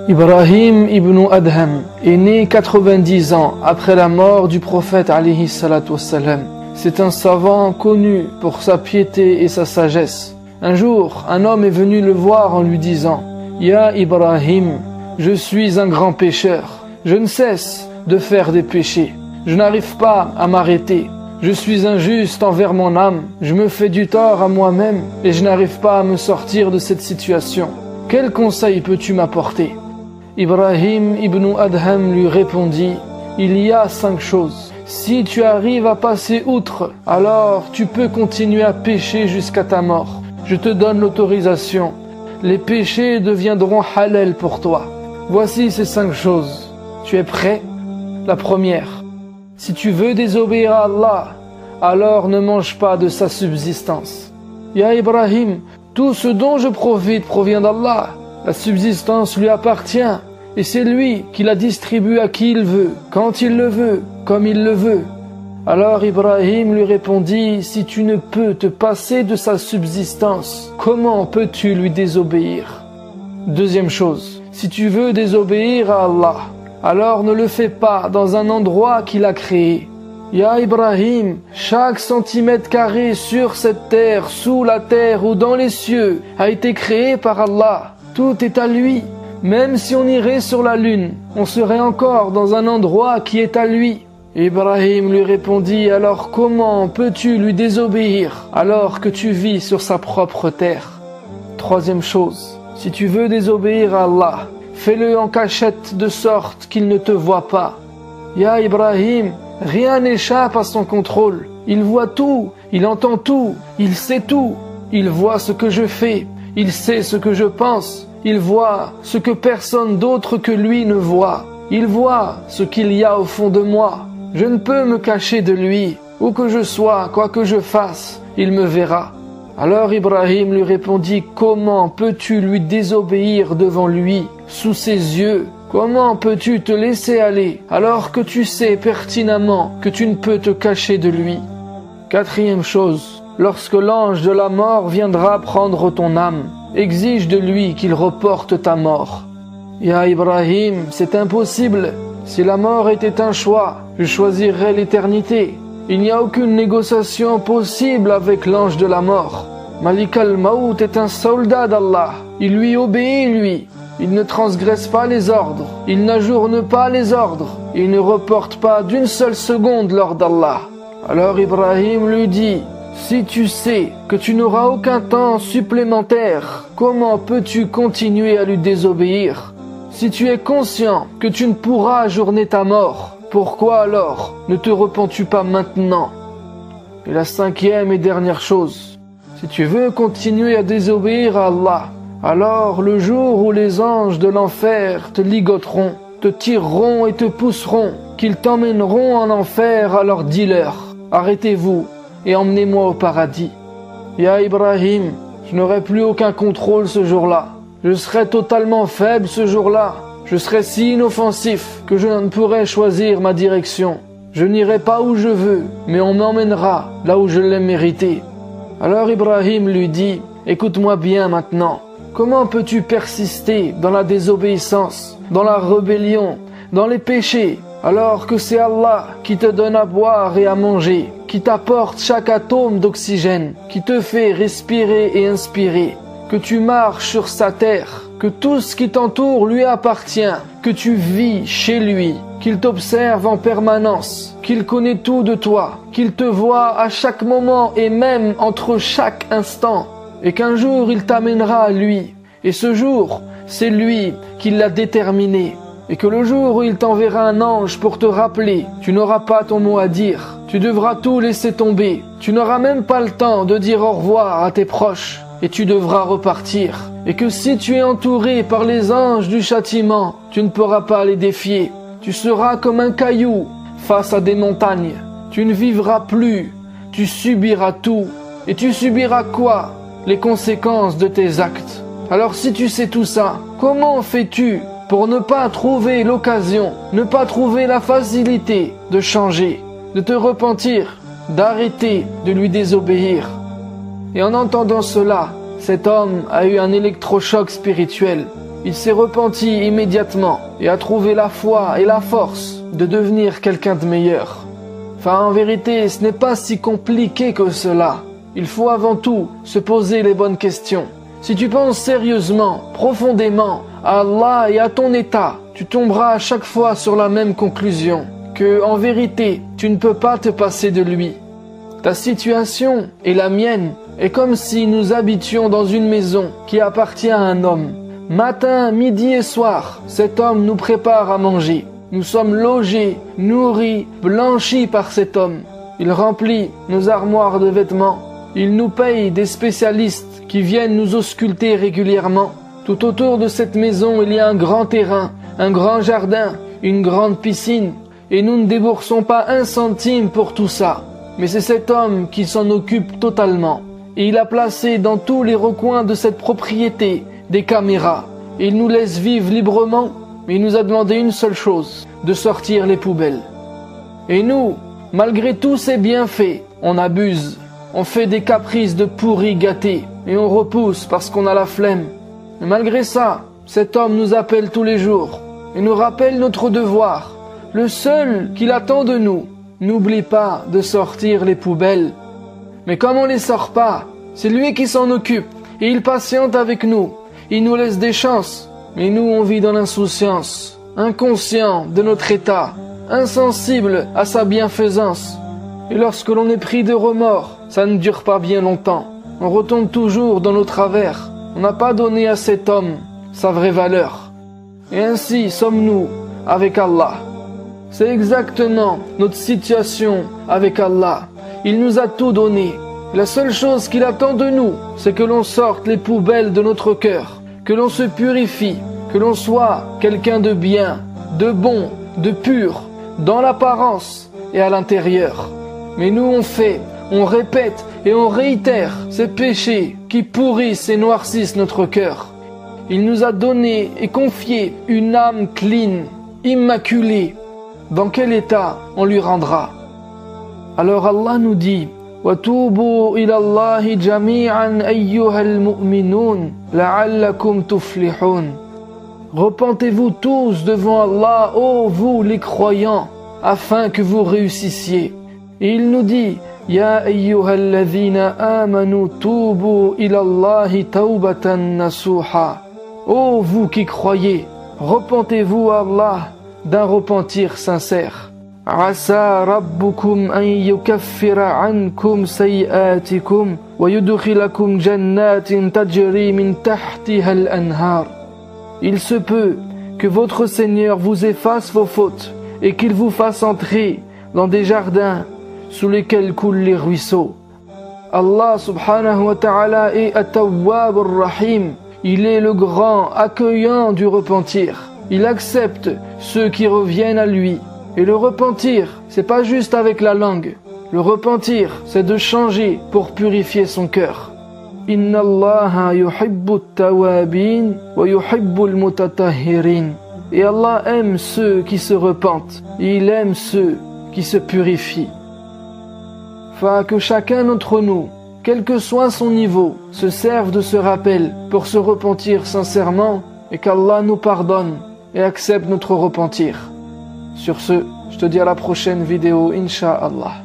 Ibrahim ibn Adham est né 90 ans après la mort du prophète alayhi salatu wassalam. C'est un savant connu pour sa piété et sa sagesse. Un jour, un homme est venu le voir en lui disant « Ya Ibrahim, je suis un grand pécheur. Je ne cesse de faire des péchés. Je n'arrive pas à m'arrêter. Je suis injuste envers mon âme. Je me fais du tort à moi-même et je n'arrive pas à me sortir de cette situation. Quel conseil peux-tu m'apporter ?» Ibrahim ibn Adham lui répondit « Il y a 5 choses. Si tu arrives à passer outre, alors tu peux continuer à pécher jusqu'à ta mort. Je te donne l'autorisation. Les péchés deviendront halal pour toi. Voici ces 5 choses. Tu es prêt? La première. Si tu veux désobéir à Allah, alors ne mange pas de sa subsistance. Ya Ibrahim, tout ce dont je profite provient d'Allah. La subsistance lui appartient et c'est lui qui la distribue à qui il veut, quand il le veut, comme il le veut. Alors Ibrahim lui répondit, si tu ne peux te passer de sa subsistance, comment peux-tu lui désobéir? Deuxième chose, si tu veux désobéir à Allah, alors ne le fais pas dans un endroit qu'il a créé. Ya Ibrahim, chaque centimètre carré sur cette terre, sous la terre ou dans les cieux a été créé par Allah. Tout est à lui. Même si on irait sur la lune, on serait encore dans un endroit qui est à lui. Ibrahim lui répondit, alors comment peux-tu lui désobéir alors que tu vis sur sa propre terre? Troisième chose, si tu veux désobéir à Allah, fais-le en cachette de sorte qu'il ne te voit pas. Ya Ibrahim, rien n'échappe à son contrôle. Il voit tout, il entend tout, il sait tout. Il voit ce que je fais, il sait ce que je pense. Il voit ce que personne d'autre que lui ne voit. Il voit ce qu'il y a au fond de moi. Je ne peux me cacher de lui. Où que je sois, quoi que je fasse, il me verra. Alors Ibrahim lui répondit, comment peux-tu lui désobéir devant lui, sous ses yeux? Comment peux-tu te laisser aller alors que tu sais pertinemment que tu ne peux te cacher de lui? Quatrième chose, lorsque l'ange de la mort viendra prendre ton âme, exige de lui qu'il reporte ta mort. Ya Ibrahim, c'est impossible. Si la mort était un choix, je choisirais l'éternité. Il n'y a aucune négociation possible avec l'ange de la mort. Malik al-Maut est un soldat d'Allah. Il lui obéit, lui. Il ne transgresse pas les ordres. Il n'ajourne pas les ordres. Il ne reporte pas d'une seule seconde l'ordre d'Allah. Alors Ibrahim lui dit, si tu sais que tu n'auras aucun temps supplémentaire, comment peux-tu continuer à lui désobéir? Si tu es conscient que tu ne pourras ajourner ta mort, pourquoi alors ne te repens-tu pas maintenant? Et la cinquième et dernière chose, si tu veux continuer à désobéir à Allah, alors le jour où les anges de l'enfer te ligoteront, te tireront et te pousseront, qu'ils t'emmèneront en enfer, alors dis-leur, arrêtez-vous et emmenez-moi au paradis. Ya Ibrahim, je n'aurai plus aucun contrôle ce jour-là. Je serai totalement faible ce jour-là. Je serai si inoffensif que je ne pourrai choisir ma direction. Je n'irai pas où je veux, mais on m'emmènera là où je l'ai mérité. Alors Ibrahim lui dit, écoute-moi bien maintenant. Comment peux-tu persister dans la désobéissance, dans la rébellion, dans les péchés, alors que c'est Allah qui te donne à boire et à manger, qui t'apporte chaque atome d'oxygène, qui te fait respirer et inspirer, que tu marches sur sa terre, que tout ce qui t'entoure lui appartient, que tu vis chez lui, qu'il t'observe en permanence, qu'il connaît tout de toi, qu'il te voit à chaque moment et même entre chaque instant, et qu'un jour il t'amènera à lui, et ce jour, c'est lui qui l'a déterminé, et que le jour où il t'enverra un ange pour te rappeler, tu n'auras pas ton mot à dire, tu devras tout laisser tomber, tu n'auras même pas le temps de dire au revoir à tes proches, et tu devras repartir, et que si tu es entouré par les anges du châtiment, tu ne pourras pas les défier, tu seras comme un caillou face à des montagnes, tu ne vivras plus, tu subiras tout, et tu subiras quoi? Les conséquences de tes actes. Alors si tu sais tout ça, comment fais-tu pour ne pas trouver l'occasion, ne pas trouver la facilité de changer, de te repentir, d'arrêter de lui désobéir? Et en entendant cela, cet homme a eu un électrochoc spirituel. il s'est repenti immédiatement et a trouvé la foi et la force de devenir quelqu'un de meilleur. Enfin, en vérité, ce n'est pas si compliqué que cela. Il faut avant tout se poser les bonnes questions. Si tu penses sérieusement, profondément à Allah et à ton état, tu tomberas à chaque fois sur la même conclusion, que en vérité, tu ne peux pas te passer de lui. Ta situation et la mienne est comme si nous habitions dans une maison qui appartient à un homme. Matin, midi et soir, cet homme nous prépare à manger. Nous sommes logés, nourris, blanchis par cet homme. Il remplit nos armoires de vêtements. Il nous paye des spécialistes qui viennent nous ausculter régulièrement. Tout autour de cette maison, il y a un grand terrain, un grand jardin, une grande piscine. Et nous ne déboursons pas un centime pour tout ça. Mais c'est cet homme qui s'en occupe totalement. Et il a placé dans tous les recoins de cette propriété des caméras. Et il nous laisse vivre librement, mais il nous a demandé une seule chose, de sortir les poubelles. Et nous, malgré tous ces bienfaits, on abuse. On fait des caprices de pourris gâtés et on repousse parce qu'on a la flemme. Mais malgré ça, cet homme nous appelle tous les jours et nous rappelle notre devoir, le seul qu'il attend de nous. N'oublie pas de sortir les poubelles. Mais comme on les sort pas, c'est lui qui s'en occupe et il patiente avec nous. Il nous laisse des chances, mais nous on vit dans l'insouciance, inconscient de notre état, insensible à sa bienfaisance. Et lorsque l'on est pris de remords, ça ne dure pas bien longtemps. On retombe toujours dans nos travers. On n'a pas donné à cet homme sa vraie valeur. Et ainsi sommes-nous avec Allah. C'est exactement notre situation avec Allah. Il nous a tout donné. La seule chose qu'il attend de nous, c'est que l'on sorte les poubelles de notre cœur, que l'on se purifie, que l'on soit quelqu'un de bien, de bon, de pur, dans l'apparence et à l'intérieur. Mais nous on répète et on réitère ces péchés qui pourrissent et noircissent notre cœur. Il nous a donné et confié une âme clean, immaculée. Dans quel état on lui rendra? Alors Allah nous dit: وَتُوبُوا إِلَى اللَّهِ جَمِيعًا أَيُّهَا الْمُؤْمِنُونَ لَعَلَّكُمْ تُفْلِحُونَ. Repentez-vous tous devant Allah, ô vous les croyants, afin que vous réussissiez. Et il nous dit: يَا أَيُّهَا الَّذِينَ آمَنُوا تُوبُوا إِلَى اللَّهِ تَوْبَةً نَصُوحًا. Ô vous qui croyez, repentez-vous à Allah d'un repentir sincère. عسى ربكم أن يكفر عنكم سيئاتكم ويدخلكم جنات تجري من تحتها الأنهار. Il se peut que votre Seigneur vous efface vos fautes et qu'il vous fasse entrer dans des jardins sous lesquels coulent les ruisseaux. Allah subhanahu wa ta'ala est At-Tawwab Ar-Rahim. Il est le grand accueillant du repentir. Il accepte ceux qui reviennent à lui. Et le repentir, c'est pas juste avec la langue. Le repentir, c'est de changer pour purifier son cœur. Inna Allaha yuhibbu at-tawabin wa yuhibbu al-mutatahhirin. Et Allah aime ceux qui se repentent. Et il aime ceux qui se purifient. Enfin, que chacun d'entre nous, quel que soit son niveau, se serve de ce rappel pour se repentir sincèrement et qu'Allah nous pardonne et accepte notre repentir. Sur ce, je te dis à la prochaine vidéo, Inch'Allah.